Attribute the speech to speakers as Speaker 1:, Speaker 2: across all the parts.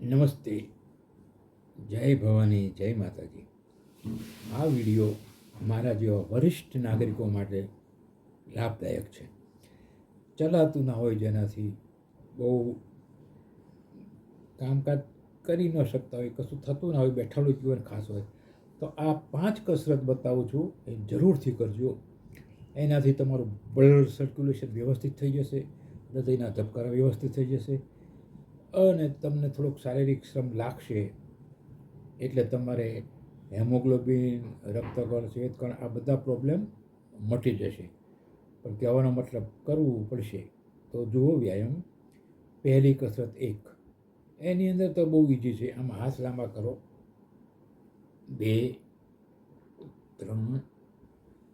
Speaker 1: નમસ્તે, જય ભવાની, જય માતાજી. આ વિડીયો મારા જેવા વરિષ્ઠ નાગરિકો માટે લાભદાયક છે. ચલાતું ના હોય, જેનાથી બહુ કામકાજ કરી ન શકતા હોય, કશું થતું ના હોય, બેઠાડું જીવન ખાસ હોય, તો આ 5 કસરત બતાવું છું, એ જરૂરથી કરજો. એનાથી તમારું બ્લડ સર્ક્યુલેશન વ્યવસ્થિત થઈ જશે, હૃદયના ધબકારા વ્યવસ્થિત થઈ જશે અને તમને થોડોક શારીરિક શ્રમ લાગશે. એટલે તમારે હેમોગ્લોબિન, રક્તકણ, શ્વેતકણ આ બધા પ્રોબ્લેમ મટી જશે. પણ કહેવાનો મતલબ કરવું પડશે. તો જુઓ વ્યાયામ. પહેલી કસરત 1. એની અંદર તો બહુ ઇઝી છે. આમાં હાથ લાંબા કરો. 2, 3,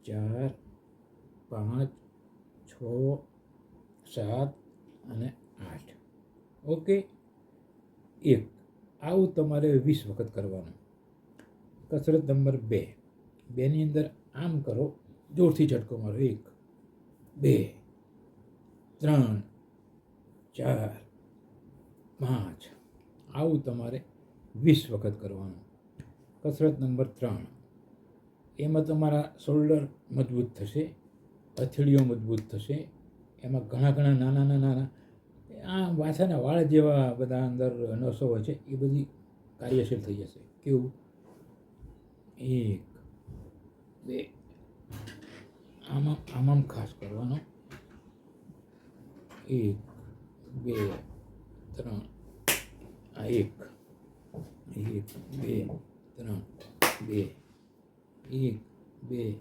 Speaker 1: 4, 5, 6, 7 અને 8. ઓકે. 1 આવું તમારે 20 વખત કરવાનું. કસરત નંબર 2. 2ની અંદર આમ કરો, જોરથી ઝટકો મારો. 1, 2, 3, 4, 5. આવું તમારે 20 વખત કરવાનું. કસરત નંબર 3. એમાં તમારા શોલ્ડર મજબૂત થશે, હથેળીઓ મજબૂત થશે. એમાં ઘણા નાના આ વાછાના વાળ જેવા બધા અંદર નસો હોય છે, એ બધી કાર્યશીલ થઈ જશે. કેવું? 1, 2 આમાં ખાસ કરવાનો. 1, 2, 3 આ 1, 1, 2, 3, 2, 1, 2,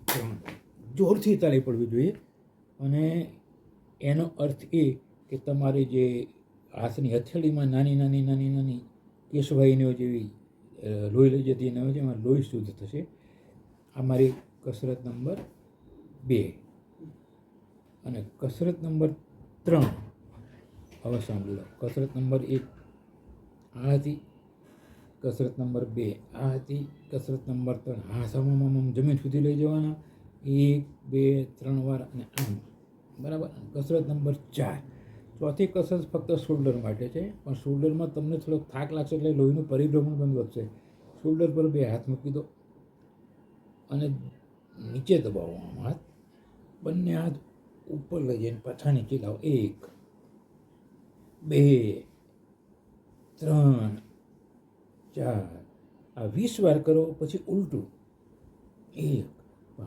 Speaker 1: 3. જોરથી તાળી પડવી જોઈએ. અને એનો અર્થ એ કે તમારી જે હાથની હથેળીમાં નાની કેશવાહીનીઓ જેવી લોહી લઈ જતી એના એમાં લોહી શુદ્ધ થશે. આ મારી કસરત નંબર 2. અને કસરત નંબર 3 હવે સાંભળી લો. કસરત નંબર 1 આ હતી, કસરત નંબર 2 આ હતી, કસરત નંબર 3 હાથ આમ જમીન સુધી લઈ જવાના 1, 2, 3 વાર અને આમ. બરાબર. કસરત નંબર 4. ચોથી કસરત ફક્ત શોલ્ડર માટે છે, પણ શોલ્ડરમાં તમને થોડોક થાક લાગશે એટલે લોહીનું પરિભ્રમણ પણ વધશે. શોલ્ડર પર 2 હાથ મૂકી દો અને નીચે દબાવો. આમ હાથ, બંને હાથ ઉપર લઈ જઈને પાછા નીચે લાવો. 1, 2, 3, 4. આ 20 વાર કરો. પછી ઉલટું. 1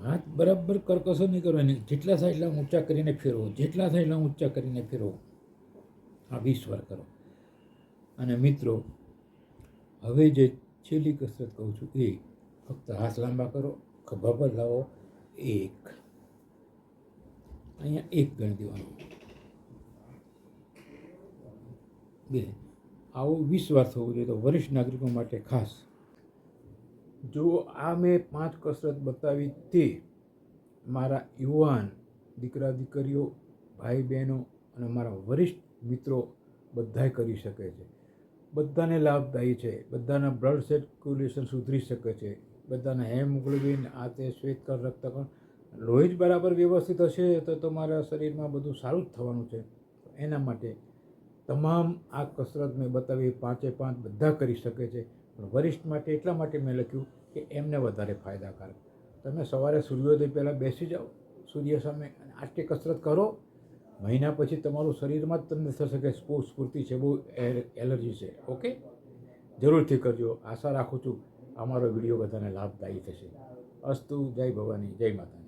Speaker 1: હાથ બરાબર કરકસો નહીં કરવાની. જેટલા થાય એટલા ઊંચા કરીને ફેરવો, જેટલા થાય એટલા ઊંચા કરીને ફેરવો. આ 20 વાર કરો. અને મિત્રો, હવે જે છેલ્લી કસરત કહું છું એ ફક્ત હાથ લાંબા કરો, ખભા પર લાવો. 1 અહીંયા 1 ગણી દેવાનું. 2 આવું 20 વાર થવું જોઈએ. તો વરિષ્ઠ નાગરિકો માટે ખાસ. જો આ મેં 5 કસરત બતાવી તે મારા યુવાન દીકરા દીકરીઓ, ભાઈ બહેનો અને મારા વરિષ્ઠ મિત્રો બધાય કરી શકે છે. બધાને લાભદાયી છે. બધાના બ્લડ સર્ક્યુલેશન સુધરી શકે છે. બધાના હેમોગ્લોબિન, આ તે શ્વેતકણ, રક્તકણ, લોહી જ બરાબર વ્યવસ્થિત હશે તો તમારા શરીરમાં બધું સારું જ થવાનું છે. એના માટે તમામ આ કસરત મેં બતાવી 5 બધા કરી શકે છે. પણ વરિષ્ઠ માટે એટલા માટે મેં લખ્યું કે એમને વધારે ફાયદાકારક. તમે સવારે સૂર્યોદય પહેલાં બેસી જાઓ સૂર્ય સામે અને આટલી કસરત કરો. મહિના પછી તમારું શરીરમાં જ તમને થશે કે બહુ સ્ફૂર્તિ છે, બહુ એલર્જી છે. ઓકે, જરૂરથી કરજો. આશા રાખું છું અમારો વિડીયો બધાને લાભદાયી થશે. અસ્તુ. જય ભવાની, જય માતા.